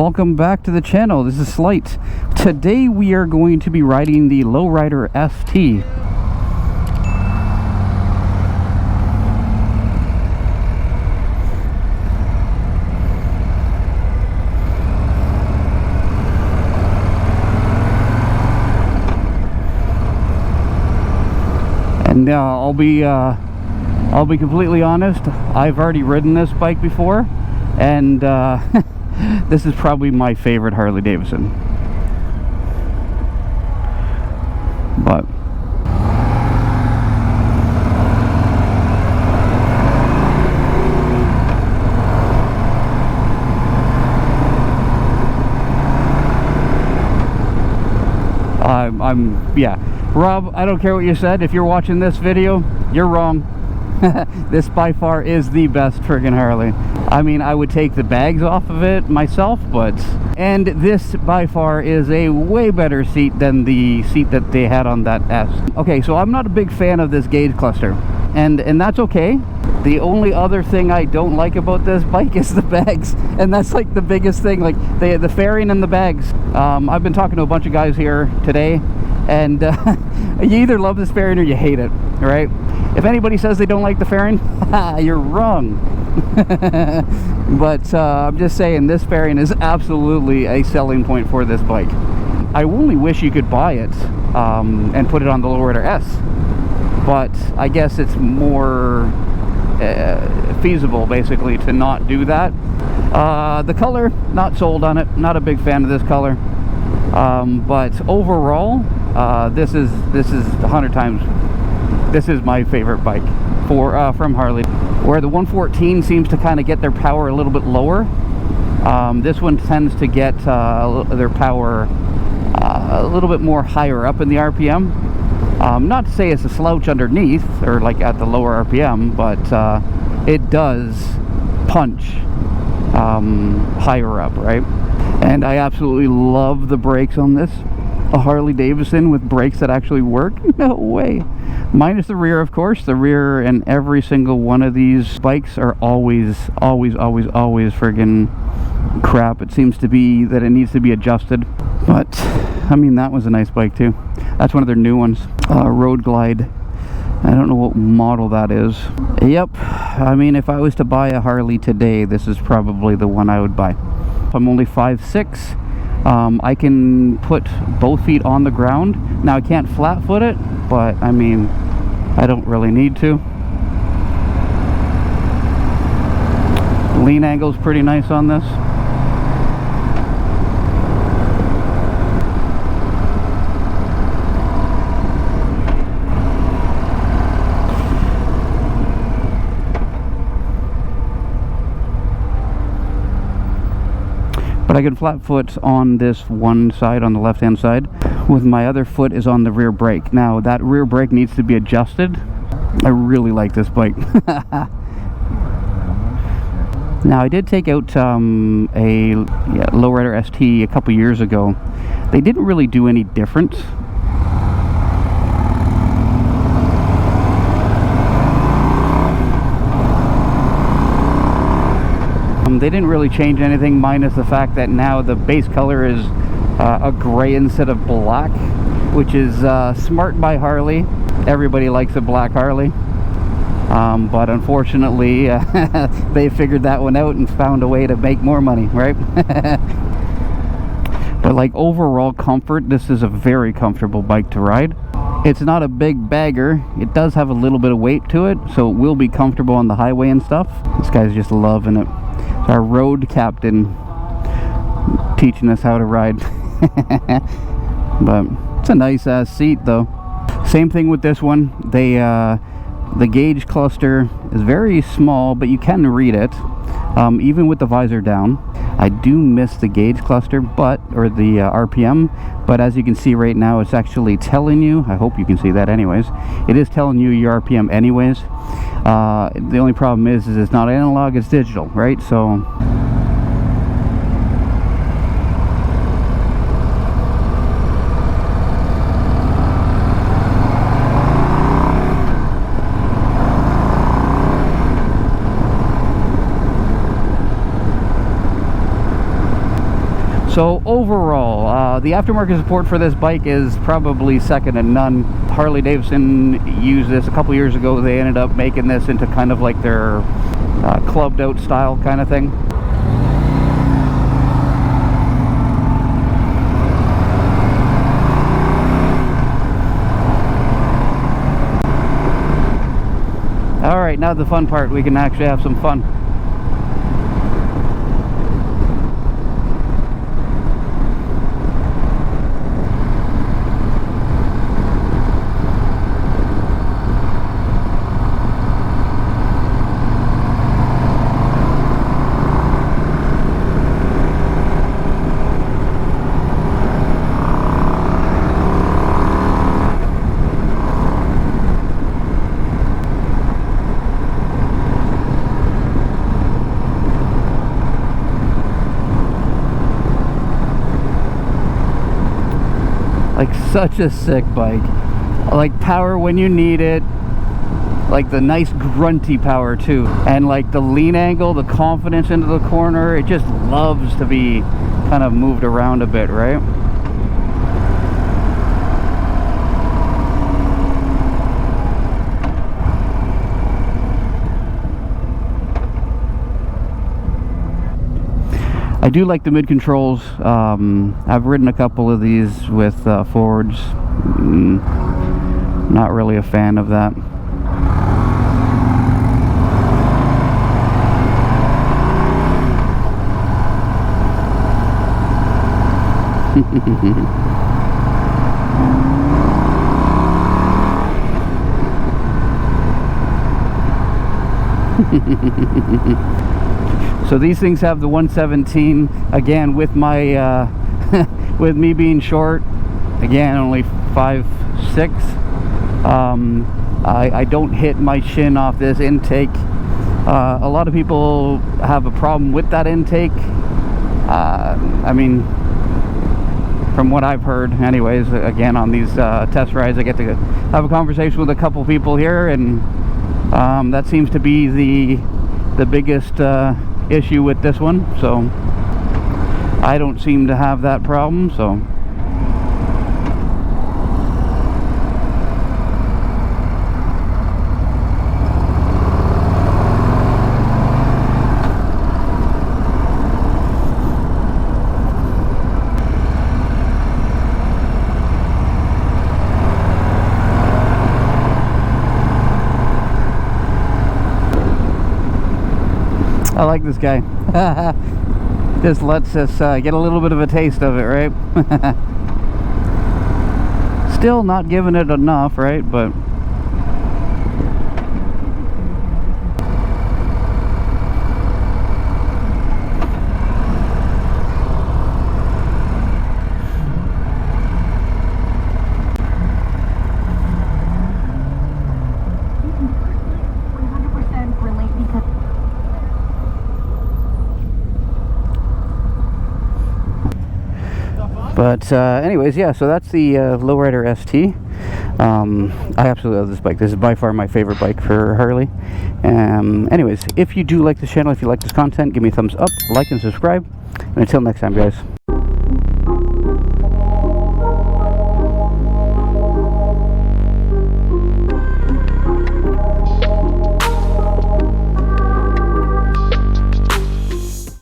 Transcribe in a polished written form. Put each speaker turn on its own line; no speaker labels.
Welcome back to the channel. This is Slight. Today we are going to be riding the Lowrider ST. And I'll be completely honest, I've already ridden this bike before, and this is probably my favorite Harley Davidson. But yeah, Rob, I don't care what you said. If you're watching this video, you're wrong. This by far is the best friggin' Harley. I mean, I would take the bags off of it myself, and this by far is a way better seat than the seat that they had on that S. Okay, so I'm not a big fan of this gauge cluster, and that's okay. The only other thing I don't like about this bike is the bags, and that's like the biggest thing, like the fairing and the bags. I've been talking to a bunch of guys here today, and you either love this fairing or you hate it, right? If anybody says they don't like the fairing, you're wrong. But I'm just saying, this fairing is absolutely a selling point for this bike. I only wish you could buy it and put it on the Lowrider S, but I guess it's more feasible basically to not do that. The color, not sold on it, not a big fan of this color, but overall this is 100 times, this is my favorite bike from Harley. Where the 114 seems to kind of get their power a little bit lower, this one tends to get their power a little bit more higher up in the RPM. Not to say it's a slouch underneath or like at the lower RPM, but it does punch higher up, right? And I absolutely love the brakes on this. A Harley Davidson with brakes that actually work? No way. Minus the rear, of course. The rear and every single one of these bikes are always friggin' crap. It seems to be that it needs to be adjusted. But, I mean, that was a nice bike too. That's one of their new ones. Road Glide. I don't know what model that is. Yep. I mean, if I was to buy a Harley today, this is probably the one I would buy. I'm only 5'6". I can put both feet on the ground. Now I can't flat foot it, but I mean, I don't really need to. Lean angle's pretty nice on this. But I can flat foot on this one side, on the left hand side, with my other foot is on the rear brake. Now that rear brake needs to be adjusted. I really like this bike. Now I did take out a Lowrider ST a couple years ago. They didn't really do any different. They didn't really change anything, minus the fact that now the base color is a gray instead of black, which is smart by Harley. Everybody likes a black Harley, but unfortunately they figured that one out and found a way to make more money, right? But like overall comfort, this is a very comfortable bike to ride. It's not a big bagger. It does have a little bit of weight to it, so it will be comfortable on the highway and stuff. This guy's just loving it. It's our road captain teaching us how to ride. But it's a nice seat though. Same thing with this one. The gauge cluster is very small, but you can read it even with the visor down. I do miss the gauge cluster, or the RPM, but as you can see right now, it's actually telling you, I hope you can see that anyways, it is telling you your RPM anyways. The only problem is it's not analog, it's digital, right? So So overall, the aftermarket support for this bike is probably second to none. Harley Davidson used this a couple years ago. They ended up making this into kind of like their clubbed out style kind of thing. Alright, now the fun part. We can actually have some fun. Like, such a sick bike. Like, power when you need it. Like the nice grunty power too. And like the lean angle, the confidence into the corner. It just loves to be kind of moved around a bit, right? I do like the mid controls. I've ridden a couple of these with Fords. Not really a fan of that. So these things have the 117 again with my with me being short, again only 5'6". I don't hit my shin off this intake. A lot of people have a problem with that intake. I mean, from what I've heard anyways, again on these test rides, I get to have a conversation with a couple people here, and that seems to be the biggest issue with this one. So I don't seem to have that problem, so I like this guy. Just lets us get a little bit of a taste of it, right? Still not giving it enough, right? But anyways, yeah, so that's the Lowrider ST. I absolutely love this bike. This is by far my favorite bike for Harley. Anyways, if you do like this channel, if you like this content, give me a thumbs up, like, and subscribe. And until next time, guys.